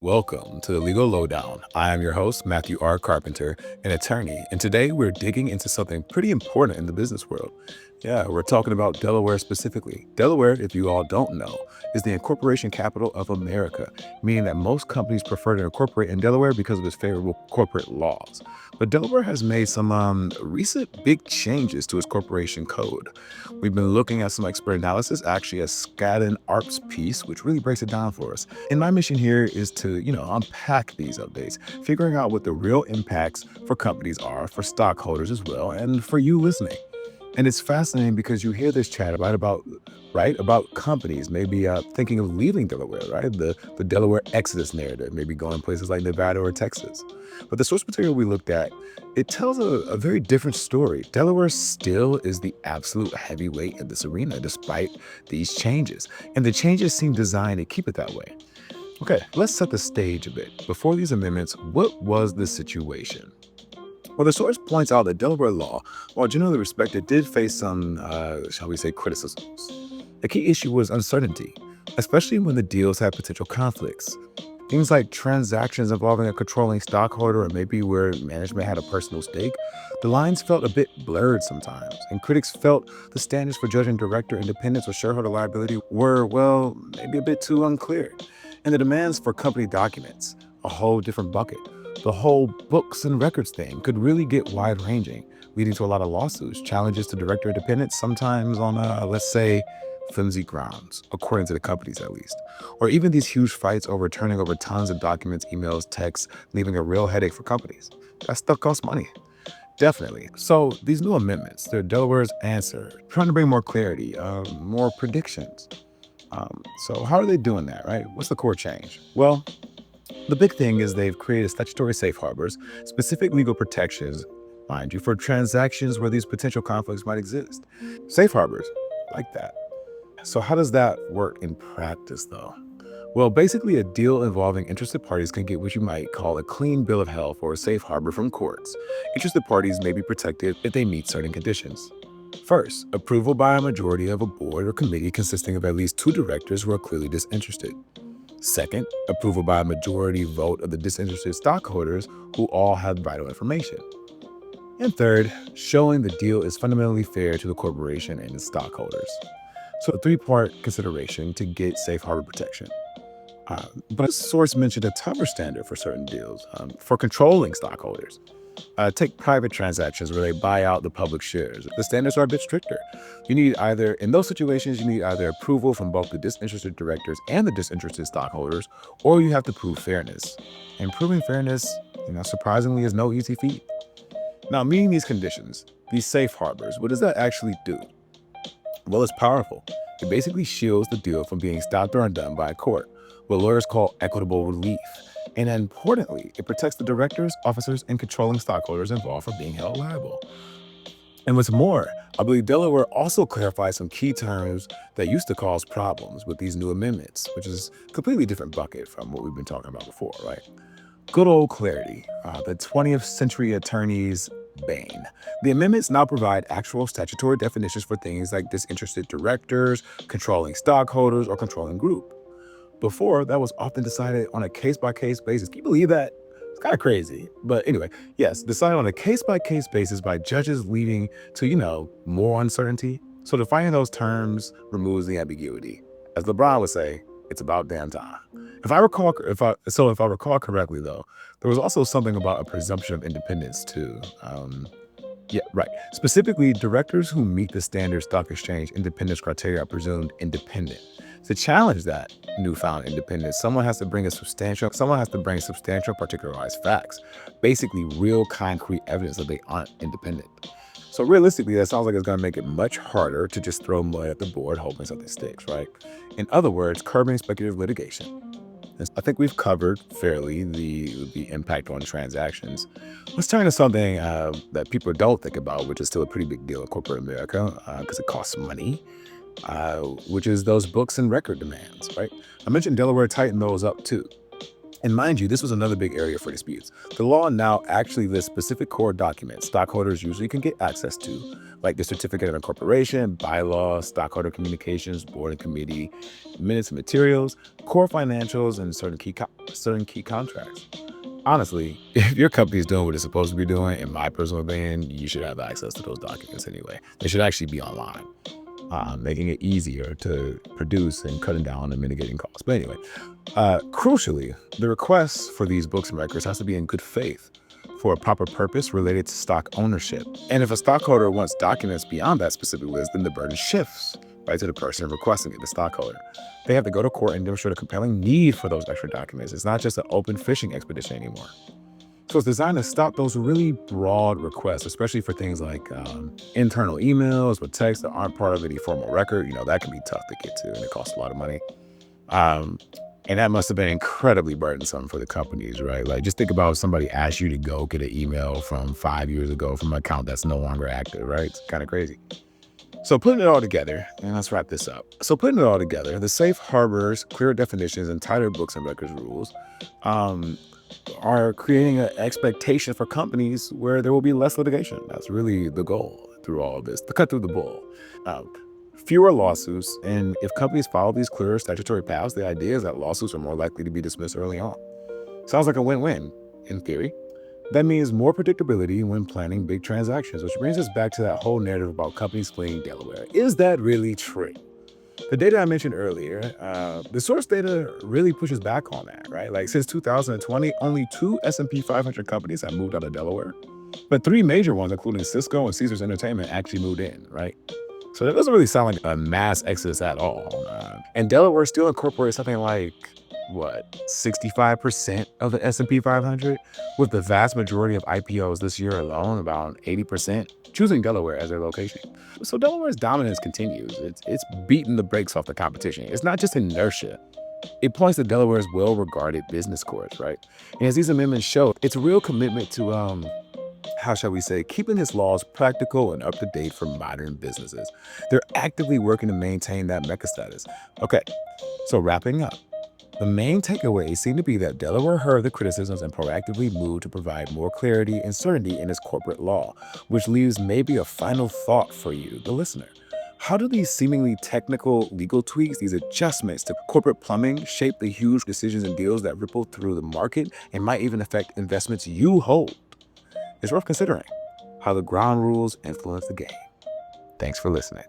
Welcome to the Legal Lowdown. I am your host, Matthew R. Carpenter, an attorney, and today we're digging into something pretty important in the business world. Yeah, we're talking about Delaware specifically. Delaware, if you all don't know, is the incorporation capital of America, meaning that most companies prefer to incorporate in Delaware because of its favorable corporate laws. But Delaware has made some recent big changes to its corporation code. We've been looking at some expert analysis, actually a Skadden Arps piece, which really breaks it down for us. And my mission here is to, unpack these updates, figuring out what the real impacts for companies are, for stockholders as well, and for you listening. And it's fascinating because you hear this chat about companies maybe thinking of leaving Delaware, right? The Delaware Exodus narrative, maybe going places like Nevada or Texas. But the source material we looked at, it tells a very different story. Delaware still is the absolute heavyweight in this arena, despite these changes. And the changes seem designed to keep it that way. Okay, let's set the stage a bit. Before these amendments, what was the situation? Well, the source points out that Delaware law, while generally respected, did face some, shall we say, criticisms. The key issue was uncertainty, especially when the deals had potential conflicts. Things like transactions involving a controlling stockholder or maybe where management had a personal stake, the lines felt a bit blurred sometimes, and critics felt the standards for judging director independence or shareholder liability were, well, maybe a bit too unclear. And the demands for company documents, a whole different bucket. The whole books and records thing could really get wide-ranging, leading to a lot of lawsuits, challenges to director independence, sometimes on, let's say, flimsy grounds, according to the companies at least. Or even these huge fights over turning over tons of documents, emails, texts, leaving a real headache for companies. That stuff costs money. Definitely. So these new amendments, they're Delaware's answer, trying to bring more clarity, more predictions. So how are they doing that, right? What's the core change? Well, the big thing is they've created statutory safe harbors, specific legal protections, mind you, for transactions where these potential conflicts might exist. Safe harbors, like that. So how does that work in practice, though? Well, basically, a deal involving interested parties can get what you might call a clean bill of health or a safe harbor from courts. Interested parties may be protected if they meet certain conditions. First, approval by a majority of a board or committee consisting of at least two directors who are clearly disinterested. Second, approval by a majority vote of the disinterested stockholders who all have vital information. And third, showing the deal is fundamentally fair to the corporation and its stockholders. So a three-part consideration to get safe harbor protection. But a source mentioned a tougher standard for certain deals, for controlling stockholders. Take private transactions where they buy out the public shares. The standards are a bit stricter. In those situations, you need either approval from both the disinterested directors and the disinterested stockholders, or you have to prove fairness. And proving fairness, surprisingly, is no easy feat. Now, meeting these conditions, these safe harbors, what does that actually do? Well, it's powerful. It basically shields the deal from being stopped or undone by a court, what lawyers call equitable relief. And importantly, it protects the directors, officers, and controlling stockholders involved from being held liable. And what's more, I believe Delaware also clarifies some key terms that used to cause problems with these new amendments, which is a completely different bucket from what we've been talking about before, right? Good old clarity, the 20th century attorney's bane. The amendments now provide actual statutory definitions for things like disinterested directors, controlling stockholders, or controlling group. Before, that was often decided on a case-by-case basis. Can you believe that? It's kind of crazy. But anyway, yes, decided on a case-by-case basis by judges, leading to, more uncertainty. So defining those terms removes the ambiguity. As LeBron would say, it's about damn time. If I recall correctly, though, there was also something about a presumption of independence too. Yeah, right. Specifically, directors who meet the standard stock exchange independence criteria are presumed independent. To challenge that newfound independence, someone has to bring substantial particularized facts, basically real concrete evidence that they aren't independent. So realistically, that sounds like it's going to make it much harder to just throw mud at the board hoping something sticks, right? In other words, curbing speculative litigation. And I think we've covered fairly the impact on transactions. Let's turn to something that people don't think about, which is still a pretty big deal in corporate America because it costs money, which is those books and record demands, right? I mentioned Delaware tightened those up too. And mind you, this was another big area for disputes. The law now actually lists specific core documents stockholders usually can get access to, like the certificate of incorporation, bylaws, stockholder communications, board and committee, minutes and materials, core financials, and certain key contracts. Honestly, if your company is doing what it's supposed to be doing, in my personal opinion, you should have access to those documents anyway. They should actually be online, making it easier to produce and cutting down and mitigating costs. But anyway, crucially, the request for these books and records has to be in good faith for a proper purpose related to stock ownership. And if a stockholder wants documents beyond that specific list, then the burden shifts right to the person requesting it, the stockholder. They have to go to court and demonstrate a compelling need for those extra documents. It's not just an open fishing expedition anymore. So it's designed to stop those really broad requests, especially for things like internal emails or texts that aren't part of any formal record. That can be tough to get to and it costs a lot of money. And that must have been incredibly burdensome for the companies, right? Like, just think about if somebody asked you to go get an email from 5 years ago from an account that's no longer active, right? It's kind of crazy. So putting it all together, and let's wrap this up. So putting it all together, the safe harbors, clear definitions, and tighter books and records rules are creating an expectation for companies where there will be less litigation. That's really the goal through all of this, to cut through the bull. Fewer lawsuits, and if companies follow these clearer statutory paths, the idea is that lawsuits are more likely to be dismissed early on. Sounds like a win-win, in theory. That means more predictability when planning big transactions, which brings us back to that whole narrative about companies fleeing Delaware. Is that really true? The data I mentioned earlier, the source data really pushes back on that, right? Like, since 2020, only 2 S&P 500 companies have moved out of Delaware, but 3 major ones, including Cisco and Caesars Entertainment, actually moved in, right? So that doesn't really sound like a mass exodus at all. And Delaware still incorporates something like, 65% of the S&P 500, with the vast majority of IPOs this year alone, about 80%, choosing Delaware as their location. So Delaware's dominance continues. It's beating the brakes off the competition. It's not just inertia. It points to Delaware's well-regarded business course, right? And as these amendments show, it's a real commitment to, how shall we say, keeping its laws practical and up to date for modern businesses. They're actively working to maintain that mecca status. Okay, so wrapping up. The main takeaways seem to be that Delaware heard the criticisms and proactively moved to provide more clarity and certainty in its corporate law, which leaves maybe a final thought for you, the listener. How do these seemingly technical legal tweaks, these adjustments to corporate plumbing, shape the huge decisions and deals that ripple through the market and might even affect investments you hold? It's worth considering how the ground rules influence the game. Thanks for listening.